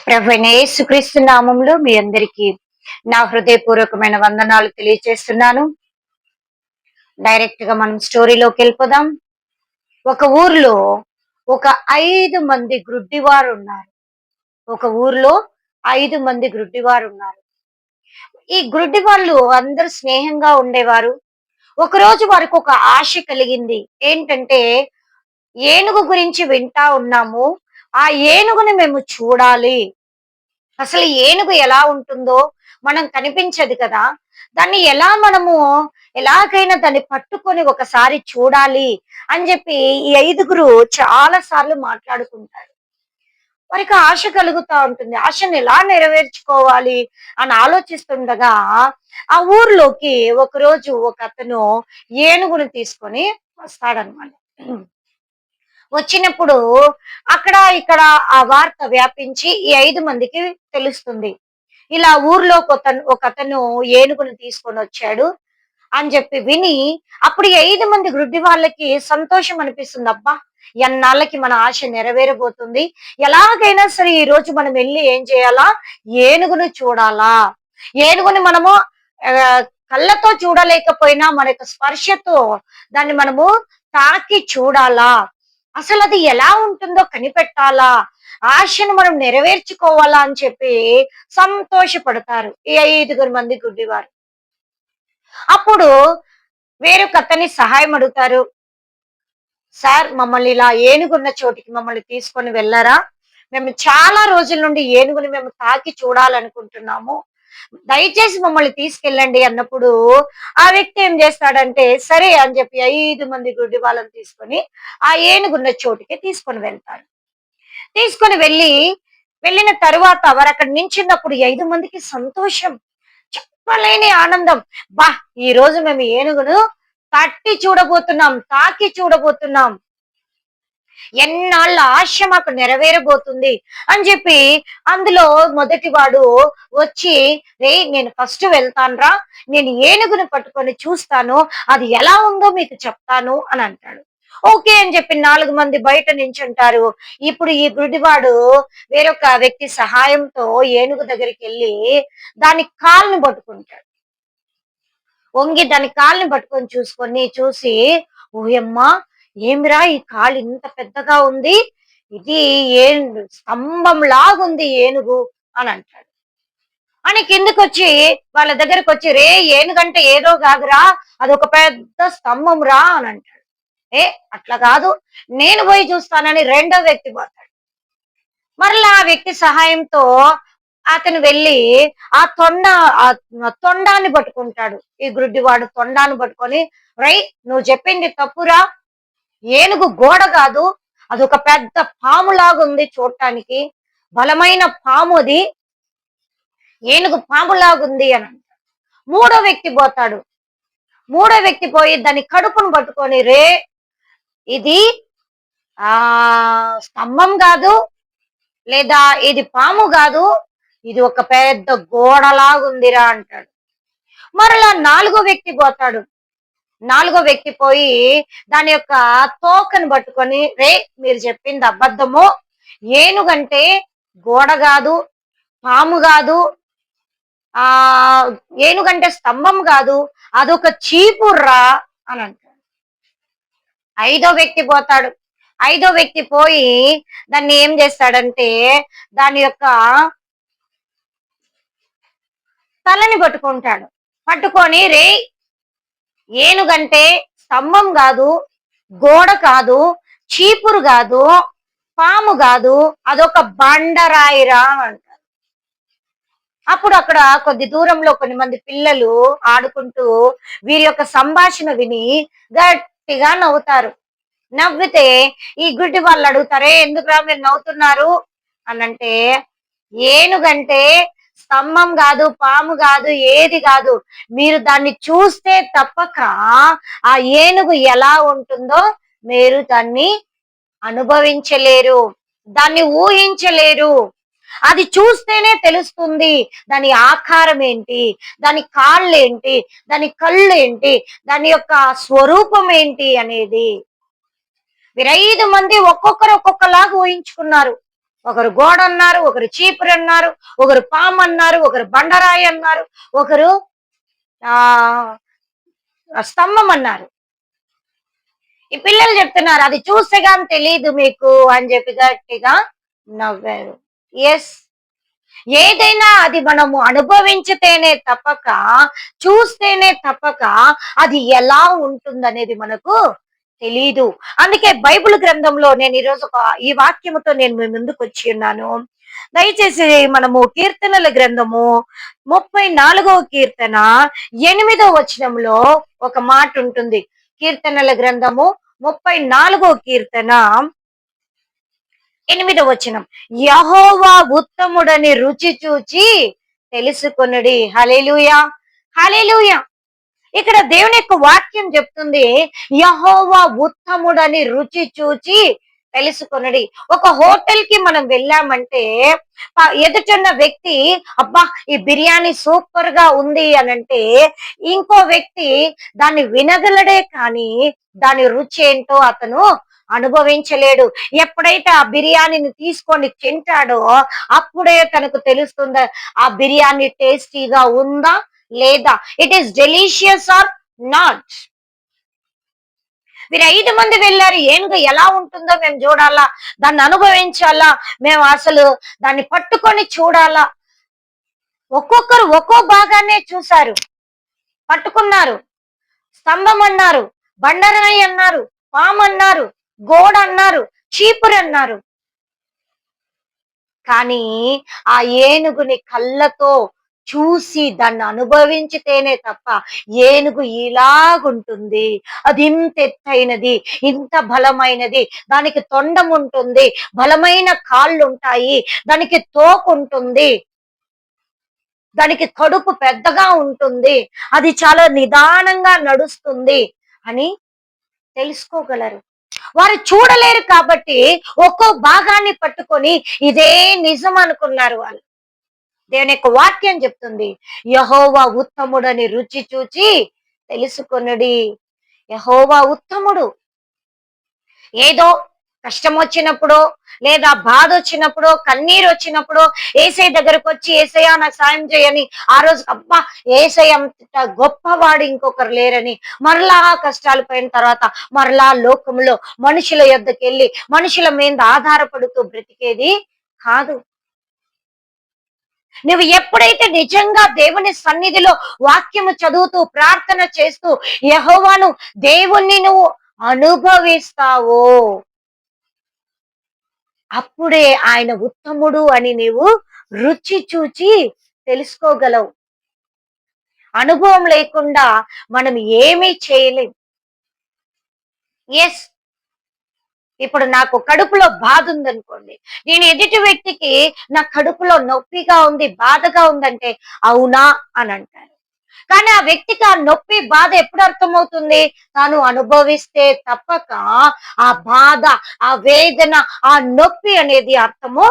ప్రభువైన యేసుక్రీస్తు నామములో మీ అందరికీ నా హృదయపూర్వకమైన వందనాలు తెలియజేస్తున్నాను. డైరెక్ట్ గా మనం స్టోరీలోకి వెళ్ళిపోదాం. ఒక ఊర్లో ఒక 5 మంది గ్రుడ్డివారు ఉన్నారు. ఒక ఊర్లో 5 మంది గ్రుడ్డివారు ఉన్నారు. ఈ గ్రుడ్డి వాళ్ళు అందరూ స్నేహంగా ఉండేవారు. ఒకరోజు వారికి ఒక ఆశ కలిగింది. ఏంటంటే, ఏనుగు గురించి వింటా ఉన్నాము. ఆ ఏనుగుని మేము చూడాలి. అసలు ఏనుగు ఎలా ఉంటుందో మనం కనిపించదు కదా! దాన్ని ఎలా మనము ఎలాగైనా దాన్ని పట్టుకొని ఒకసారి చూడాలి అని చెప్పి ఈ 5గురు చాలా సార్లు మాట్లాడుకుంటారు. వారికి ఆశ కలుగుతా ఉంటుంది. ఆశను ఎలా నెరవేర్చుకోవాలి అని ఆలోచిస్తుండగా ఆ ఊర్లోకి ఒకరోజు ఒకతను ఏనుగును తీసుకొని వస్తాడనమాట. వచ్చినప్పుడు అక్కడ ఇక్కడ ఆ వార్త వ్యాపించి ఈ 5 మందికి తెలుస్తుంది. ఇలా ఊర్లో ఒకతను ఏనుగును తీసుకొని వచ్చాడు అని చెప్పి విని అప్పుడు ఈ 5 మంది గ్రుడ్డి వాళ్ళకి సంతోషం అనిపిస్తుంది. అబ్బా, ఎన్నాళ్ళకి మన ఆశ నెరవేరబోతుంది. ఎలాగైనా సరే ఈ రోజు మనం వెళ్ళి ఏం చేయాలా, ఏనుగును చూడాలా. ఏనుగుని మనము ఆ, కళ్ళతో చూడలేకపోయినా మన యొక్క స్పర్శతో దాన్ని మనము తాకి చూడాలా. అసలు అది ఎలా ఉంటుందో కనిపెట్టాలా, ఆశను మనం నెరవేర్చుకోవాలా అని చెప్పి సంతోషపడతారు ఈ 5 మంది గుడ్డివారు. అప్పుడు వేరొకతని సహాయం అడుగుతారు. సార్, మమ్మల్ని ఇలా ఏనుగున్న చోటికి మమ్మల్ని తీసుకొని వెళ్ళరా? మేము చాలా రోజుల నుండి ఏనుగుని మేము తాకి చూడాలనుకుంటున్నాము. దయచేసి మమ్మల్ని తీసుకెళ్ళండి అన్నప్పుడు ఆ వ్యక్తి ఏం చేస్తాడంటే సరే అని చెప్పి 5 మంది గుడ్డి వాళ్ళని తీసుకొని ఆ ఏనుగున్న చోటికి తీసుకొని వెళ్తాడు. తీసుకొని వెళ్ళిన తరువాత వారు అక్కడ నించున్నప్పుడు 5 మందికి సంతోషం, చెప్పలేని ఆనందం. బా, ఈ రోజు మేము ఏనుగును తట్టి చూడబోతున్నాం, తాకి చూడబోతున్నాం. ఎన్నాళ్ళ ఆశ మాకు నెరవేరబోతుంది అని చెప్పి అందులో మొదటి వాడు వచ్చి, రే నేను ఫస్ట్ వెళ్తానురా, నేను ఏనుగును పట్టుకొని చూస్తాను, అది ఎలా ఉందో మీకు చెప్తాను అని అంటాడు. ఓకే అని చెప్పి 4 మంది బయట నించుంటారు. ఇప్పుడు ఈ గుడివాడు వేరొక వ్యక్తి సహాయంతో ఏనుగు దగ్గరికి వెళ్ళి దాని కాలుని పట్టుకుంటాడు. వంగి దాని కాలుని పట్టుకొని చూసి, ఓయమ్మా, ఏమిరా ఈ కాలు ఇంత పెద్దగా ఉంది, ఇది స్తంభం లాగుంది ఏనుగు అని అంటాడు. అని కిందకి వచ్చి వాళ్ళ దగ్గరకు వచ్చి, రే ఏనుగంటే ఏదో కాదురా, అదొక పెద్ద స్తంభం రా అని అంటాడు. అట్లా కాదు, నేను పోయి చూస్తానని రెండో వ్యక్తి పోతాడు. మరలా ఆ వ్యక్తి సహాయంతో అతను వెళ్ళి ఆ తొండాన్ని పట్టుకుంటాడు. ఈ గుడ్డివాడు తొండాన్ని పట్టుకొని, రై నువ్వు చెప్పింది తప్పురా, ఏనుగు గోడ కాదు, అదొక పెద్ద పాములాగుంది, చూడటానికి బలమైన పాము అది, ఏనుగు పాములాగుంది అని అంటాడు. మూడో వ్యక్తి పోతాడు. మూడో వ్యక్తి పోయి దాని కడుపును పట్టుకొని, రే ఇది ఆ స్తంభం కాదు, లేదా ఇది పాము కాదు, ఇది ఒక పెద్ద గోడలాగుందిరా అంటాడు. మరలా నాలుగో వ్యక్తి పోతాడు. నాలుగో వ్యక్తి పోయి దాని యొక్క తోకను పట్టుకొని, రే మీరు చెప్పింది అబద్ధము, ఏనుగంటే గోడ కాదు, పాము కాదు, ఆ ఏనుగంటే స్తంభం కాదు, అదొక చీపుర్రా అని అంటాడు. ఐదో వ్యక్తి పోతాడు. ఐదో వ్యక్తి పోయి దాన్ని ఏం చేస్తాడంటే దాని యొక్క తలని పట్టుకుంటాడు. పట్టుకొని, రే ఏనుగంటే స్తంభం కాదు, గోడ కాదు, చీపురు కాదు, పాము కాదు, అదొక బండరాయిరా అంటారు. అప్పుడు అక్కడ కొద్ది దూరంలో కొన్ని మంది పిల్లలు ఆడుకుంటూ వీరి యొక్క సంభాషణ విని గట్టిగా నవ్వుతారు. నవ్వితే ఈ గుడ్డి వాళ్ళు అడుగుతారే, ఎందుకురా మీరు నవ్వుతున్నారు అనంటే, ఏనుగంటే స్తంభం కాదు, పాము కాదు, ఏది కాదు, మీరు దాన్ని చూస్తే తప్పక ఆ ఏనుగు ఎలా ఉంటుందో మీరు దాన్ని అనుభవించలేరు, దాన్ని ఊహించలేరు. అది చూస్తేనే తెలుస్తుంది దాని ఆకారం ఏంటి, దాని కాళ్ళు ఏంటి, దాని కళ్ళు ఏంటి, దాని యొక్క స్వరూపం ఏంటి అనేది. 5 మంది ఒక్కొక్కరు ఒక్కొక్కలాగా ఊహించుకున్నారు. ఒకరు గోడ అన్నారు, ఒకరు చీపురు అన్నారు, ఒకరు పాము అన్నారు, ఒకరు బండరాయి అన్నారు, ఒకరు ఆ స్తంభం అన్నారు. ఈ పిల్లలు చెప్తున్నారు అది చూస్తే గాని తెలియదు మీకు అని చెప్పి గట్టిగా నవ్వారు. ఎస్, ఏదైనా అది మనము అనుభవించితేనే తప్పక, చూస్తేనే తప్పక అది ఎలా ఉంటుందనేది మనకు తెలీదు. అందుకే బైబిల్ గ్రంథంలో నేను ఈరోజు ఈ వాక్యముతో నేను మీ ముందుకు వచ్చి ఉన్నాను. దయచేసి మనము కీర్తనల గ్రంథము 34వ కీర్తన 8వ వచనంలో ఒక మాట ఉంటుంది. కీర్తనల గ్రంథము 34వ కీర్తన 8వ వచనం, యెహోవా ఉత్తముడని రుచి చూచి తెలుసుకొనుడి. హల్లెలూయా, హల్లెలూయా. ఇక్కడ దేవుని యొక్క వాక్యం చెప్తుంది, యెహోవా ఉత్తముడని రుచి చూచి తెలుసుకొనుడి. ఒక హోటల్ కి మనం వెళ్ళామంటే ఎదుటిన్న వ్యక్తి అబ్బా ఈ బిర్యానీ సూపర్ గా ఉంది అనంటే, ఇంకో వ్యక్తి దాన్ని వినగలడే కానీ దాని రుచి ఏంటో అతను అనుభవించలేడు. ఎప్పుడైతే ఆ బిర్యానీని తీసుకొని తింటాడో అప్పుడే తనకు తెలుస్తుందా ఆ బిర్యానీ టేస్టీగా ఉందా లేదా, it is delicious or not. మీరు 5 మంది వెళ్ళారు, ఏనుగు ఎలా ఉంటుందో మేము చూడాలా, దాన్ని అనుభవించాలా, మేము అసలు దాన్ని పట్టుకొని చూడాలా. ఒక్కొక్కరు ఒక్కో భాగాన్నే చూశారు, పట్టుకున్నారు. స్తంభం అన్నారు, బండరాయి అన్నారు, పాము అన్నారు, గోడ అన్నారు, చీపురు అన్నారు. కానీ ఆ ఏనుగుని కళ్ళతో చూసి దాన్ని అనుభవించితేనే తప్ప ఏనుగు ఇలాగుంటుంది, అది ఇంత ఎత్తైనది, ఇంత బలమైనది, దానికి తొండం ఉంటుంది, బలమైన కాళ్ళు ఉంటాయి, దానికి తోకుంటుంది, దానికి కడుపు పెద్దగా ఉంటుంది, అది చాలా నిదానంగా నడుస్తుంది అని తెలుసుకోగలరు. వారు చూడలేరు కాబట్టి ఒక్కో భాగాన్ని పట్టుకొని ఇదే నిజం అనుకున్నారు వాళ్ళు. దేవుని యొక్క వాక్యం చెప్తుంది, యెహోవా ఉత్తముడని రుచి చూచి తెలుసుకొనుడి. యెహోవా ఉత్తముడు. ఏదో కష్టం వచ్చినప్పుడో లేదా బాధ వచ్చినప్పుడో కన్నీరు వచ్చినప్పుడో ఏసై దగ్గరకు వచ్చి ఏసయ్యా నాకు సాయం చేయని ఆ రోజు అబ్బా ఏసై అంత గొప్పవాడు ఇంకొకరు లేరని మరలా కష్టాలు పోయిన తర్వాత మరలా లోకంలో మనుషుల యొద్దకు వెళ్ళి మనుషుల మీద ఆధారపడుతూ బ్రతికేది కాదు. నువ్వు ఎప్పుడైతే నిజంగా దేవుని సన్నిధిలో వాక్యము చదువుతూ ప్రార్థన చేస్తూ యెహోవాను దేవుణ్ణి నువ్వు అనుభవిస్తావో అప్పుడే ఆయన ఉత్తముడు అని నీవు రుచి చూచి తెలుసుకోగలవు. అనుభవం లేకుండా మనం ఏమీ చేయలేం. ఎస్, ఇప్పుడు నాకు కడుపులో బాధ ఉందనుకోండి, నేను ఎదుటి వ్యక్తికి నా కడుపులో నొప్పిగా ఉంది, బాధగా ఉందంటే అవునా అని అంటారు. కానీ ఆ వ్యక్తికి ఆ నొప్పి బాధ ఎప్పుడు అర్థమవుతుంది, తాను అనుభవిస్తే తప్పక ఆ బాధ, ఆ వేదన, ఆ నొప్పి అనేది అర్థము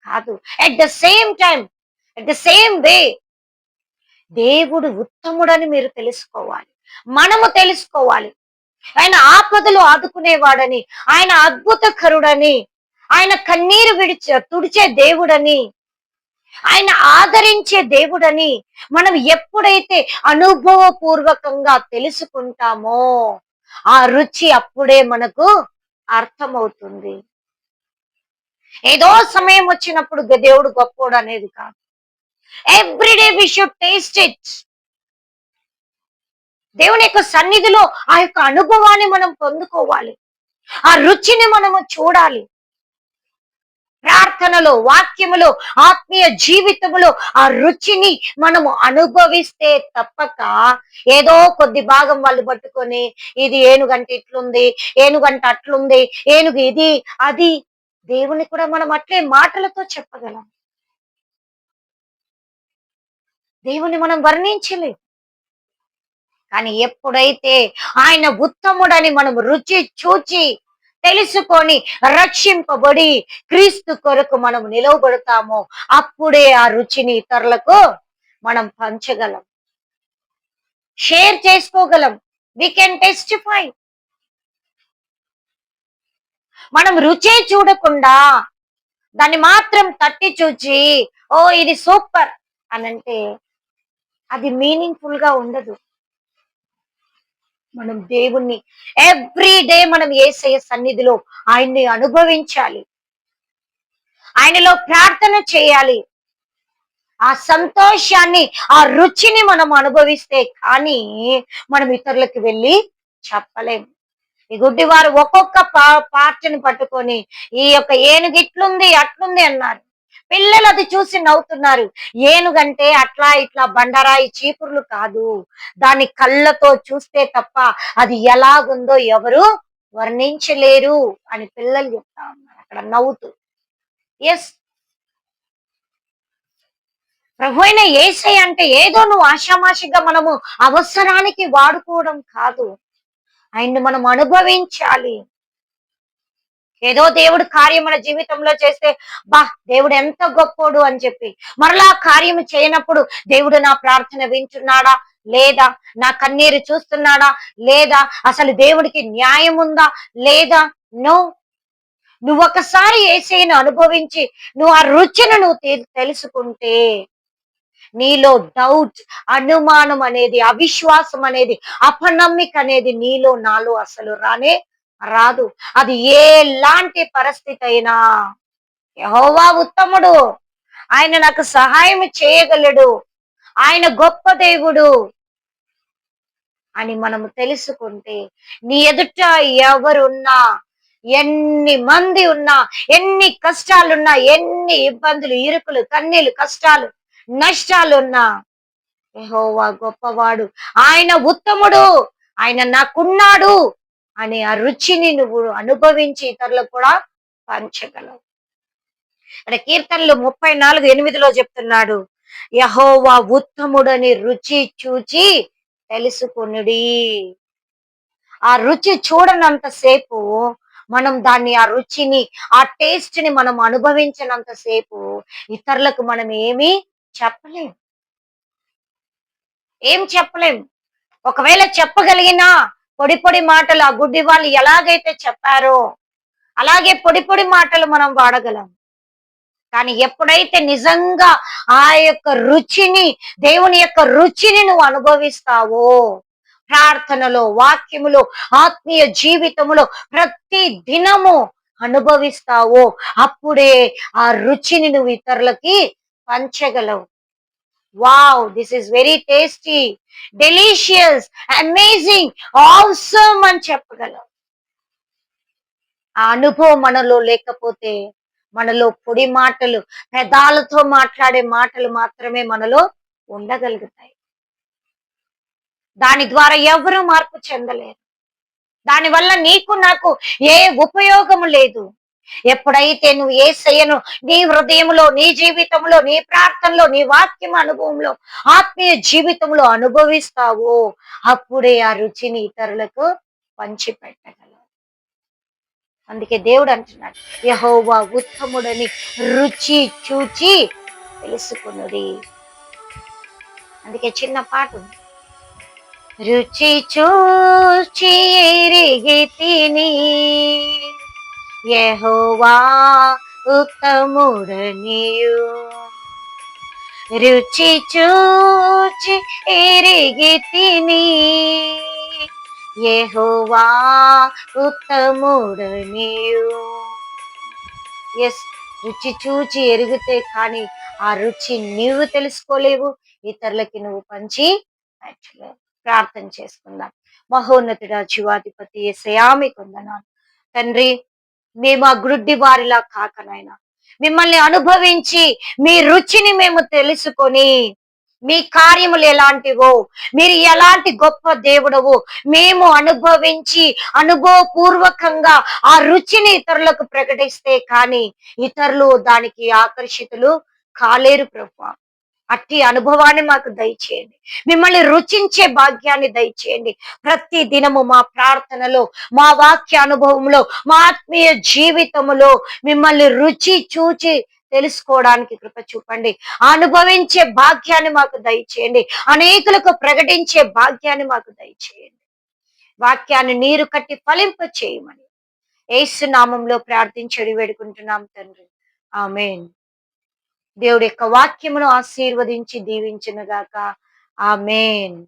కాదు. At the same time, at the same way దేవుడు ఉత్తముడని మీరు తెలుసుకోవాలి, మనము తెలుసుకోవాలి. ఆయన ఆపదలు ఆదుకునేవాడని, ఆయన అద్భుతకరుడని, ఆయన కన్నీరు తుడిచే దేవుడని, ఆయన ఆదరించే దేవుడని మనం ఎప్పుడైతే అనుభవపూర్వకంగా తెలుసుకుంటామో ఆ రుచి అప్పుడే మనకు అర్థమవుతుంది. ఏదో సమయం వచ్చినప్పుడు దేవుడు గొప్పోడు అనేది కాదు. Everyday we should taste it. దేవుని యొక్క సన్నిధిలో ఆ యొక్క అనుభవాన్ని మనం పొందుకోవాలి, ఆ రుచిని మనము చూడాలి. ప్రార్థనలో, వాక్యములో, ఆత్మీయ జీవితములో ఆ రుచిని మనము అనుభవిస్తే తప్పక ఏదో కొద్ది భాగం వాళ్ళు పట్టుకొని ఇది ఏనుగంటే ఇట్లుంది, ఏనుగంటే అట్లుంది, ఏనుగు ఇది అది. దేవుని కూడా మనం అట్లే మాటలతో చెప్పగలం, దేవుని మనం వర్ణించలేం. కానీ ఎప్పుడైతే ఆయన ఉత్తముడని మనం రుచి చూచి తెలుసుకొని రక్షింపబడి క్రీస్తు కొరకు మనం నిలవబడతామో అప్పుడే ఆ రుచిని ఇతరులకు మనం పంచగలం, షేర్ చేసుకోగలం. We can testify. మనం రుచే చూడకుండా దాన్ని మాత్రం తట్టి చూచి ఓ ఇది సూపర్ అనంటే అది మీనింగ్ఫుల్ గా ఉండదు. మనం దేవుణ్ణి ఎవ్రీ డే మనం యేసయ్య సన్నిధిలో ఆయన్ని అనుభవించాలి. ఆయనలో ప్రార్థన చేయాలి. ఆ సంతోషాన్ని, ఆ రుచిని మనం అనుభవిస్తే కానీ మనం ఇతరులకు వెళ్ళి చెప్పలేం. ఈ గుడ్డివారు ఒక్కొక్క పార్ట్‌ని పట్టుకొని ఈ యొక్క ఏనుగు ఇట్లుంది, అట్లుంది అన్నారు. పిల్లలు అది చూసి నవ్వుతున్నారు. ఏనుగంటే అట్లా ఇట్లా బండరాయి చీపుర్లు కాదు. దాని కళ్ళతో చూస్తే తప్ప అది ఎలాగుందో ఎవరు వర్ణించలేరు అని పిల్లలు చెప్తా ఉన్నారు అక్కడ నవ్వుతూ. యెస్. ప్రభువైన యేసయ్య అంటే ఏదో నువ్వు ఆషామాషిగా మనము అవసరానికి వాడుకోవడం కాదు. ఆయన్ని మనం అనుభవించాలి. ఏదో దేవుడు కార్యం మన జీవితంలో చేస్తే బా దేవుడు ఎంత గొప్పోడు అని చెప్పి మరలా కార్యము చేయనప్పుడు దేవుడు నా ప్రార్థన వింటున్నాడా లేదా, నా కన్నీరు చూస్తున్నాడా లేదా, అసలు దేవుడికి న్యాయం ఉందా లేదా? నో. నువ్వు ఒకసారి యేసయ్యను అనుభవించి నువ్వు ఆ రుచిని నువ్వు తెలుసుకుంటే నీలో డౌట్, అనుమానం అనేది, అవిశ్వాసం అనేది, అపనమ్మిక అనేది నీలో నాలో అసలు రానే రాదు. అది ఎలాంటి పరిస్థితి అయినా యెహోవా ఉత్తముడు, ఆయన నాకు సహాయం చేయగలడు, ఆయన గొప్ప దేవుడు అని మనము తెలుసుకుంటే నీ ఎదుట ఎవరున్నా, ఎన్ని మంది ఉన్నా, ఎన్ని కష్టాలున్నా, ఎన్ని ఇబ్బందులు, ఇరుకులు, కన్నీళ్లు, కష్టాలు, నష్టాలున్నా యెహోవా గొప్పవాడు, ఆయన ఉత్తముడు, ఆయన నాకున్నాడు అనే ఆ రుచిని నువ్వు అనుభవించి ఇతరులకు కూడా పంచగలవు. ఇక్కడ కీర్తనలు 34:8 చెప్తున్నాడు, యెహోవా ఉత్తముడని రుచి చూచి తెలుసుకొనుడి. ఆ రుచి చూడనంత సేపు మనం దాన్ని, ఆ రుచిని, ఆ టేస్ట్ ని మనం అనుభవించినంత సేపు ఇతరులకు మనం ఏమీ చెప్పలేం. ఏం చెప్పలేం. ఒకవేళ చెప్పగలిగినా పొడి పొడి మాటలు ఆ గుడ్డి వాళ్ళు ఎలాగైతే చెప్పారో అలాగే పొడి పొడి మాటలు మనం వాడగలం. కానీ ఎప్పుడైతే నిజంగా ఆ యొక్క రుచిని, దేవుని యొక్క రుచిని నువ్వు అనుభవిస్తావో, ప్రార్థనలో, వాక్యములో, ఆత్మీయ జీవితములో ప్రతి దినము అనుభవిస్తావో అప్పుడే ఆ రుచిని నువ్వు ఇతరులకి పంచగలవు. Wow! This is very tasty, delicious, amazing, awesome అని చెప్పగలవు. ఆ అనుభవం మనలో లేకపోతే మనలో పొడి మాటలు, పెదాలతో మాట్లాడే మాటలు మాత్రమే మనలో ఉండగలుగుతాయి. దాని ద్వారా ఎవరు మార్పు చెందలేరు. దానివల్ల నీకు నాకు ఏ ఉపయోగము లేదు. ఎప్పుడైతే నువ్వు యేసయ్యను నీ హృదయంలో, నీ జీవితంలో, నీ ప్రార్థనలో, నీ వాక్యం అనుభవంలో, ఆత్మీయ జీవితంలో అనుభవిస్తావో అప్పుడే ఆ రుచిని ఇతరులకు పంచిపెట్టగలవు. అందుకే దేవుడు అంటున్నాడు, యెహోవా ఉత్తముడని రుచి చూచి తెలుసుకున్నది. అందుకే చిన్న పాట ఉంది. రుచి చూచి ఎరిగి తిని యెహోవా ఉత్తముడనియు, రుచి చూచి ఎరిగి తిని యెహోవా ఉత్తముడనియు. ఎస్. రుచి చూచి ఎరిగితే కానీ ఆ రుచి నీవు తెలుసుకోలేవు, ఇతరులకి నువ్వు పంచి పెట్టలేవు. ప్రార్థన చేసుకుందాం. మహోన్నతుడా, జీవాధిపతి యేసయ్యా మీకు వందనాలు తండ్రి. మేము ఆ గ్రుడ్డి వారిలా కాక నాయనా, మిమ్మల్ని అనుభవించి మీ రుచిని మేము తెలుసుకొని మీ కార్యములు ఎలాంటివో, మీరు ఎలాంటి గొప్ప దేవుడవో మేము అనుభవించి అనుభవపూర్వకంగా ఆ రుచిని ఇతరులకు ప్రకటిస్తే కానీ ఇతరులు దానికి ఆకర్షితులు కాలేరు ప్రభువా. అట్టి అనుభవాన్ని మాకు దయచేయండి. మిమ్మల్ని రుచించే భాగ్యాన్ని దయచేయండి. ప్రతి దినము మా ప్రార్థనలో, మా వాక్య అనుభవంలో, మా ఆత్మీయ జీవితములో మిమ్మల్ని రుచి చూచి తెలుసుకోవడానికి కృప చూపండి. అనుభవించే భాగ్యాన్ని మాకు దయచేయండి. అనేకులకు ప్రకటించే భాగ్యాన్ని మాకు దయచేయండి. వాక్యాన్ని నీరు కట్టి ఫలింప చేయమని యేసు నామంలో ప్రార్థించి వేడుకుంటున్నాం తండ్రి. ఆమేన్. దేవుడి యొక్క వాక్యమును ఆశీర్వదించి దీవించును గాక. ఆమేన్.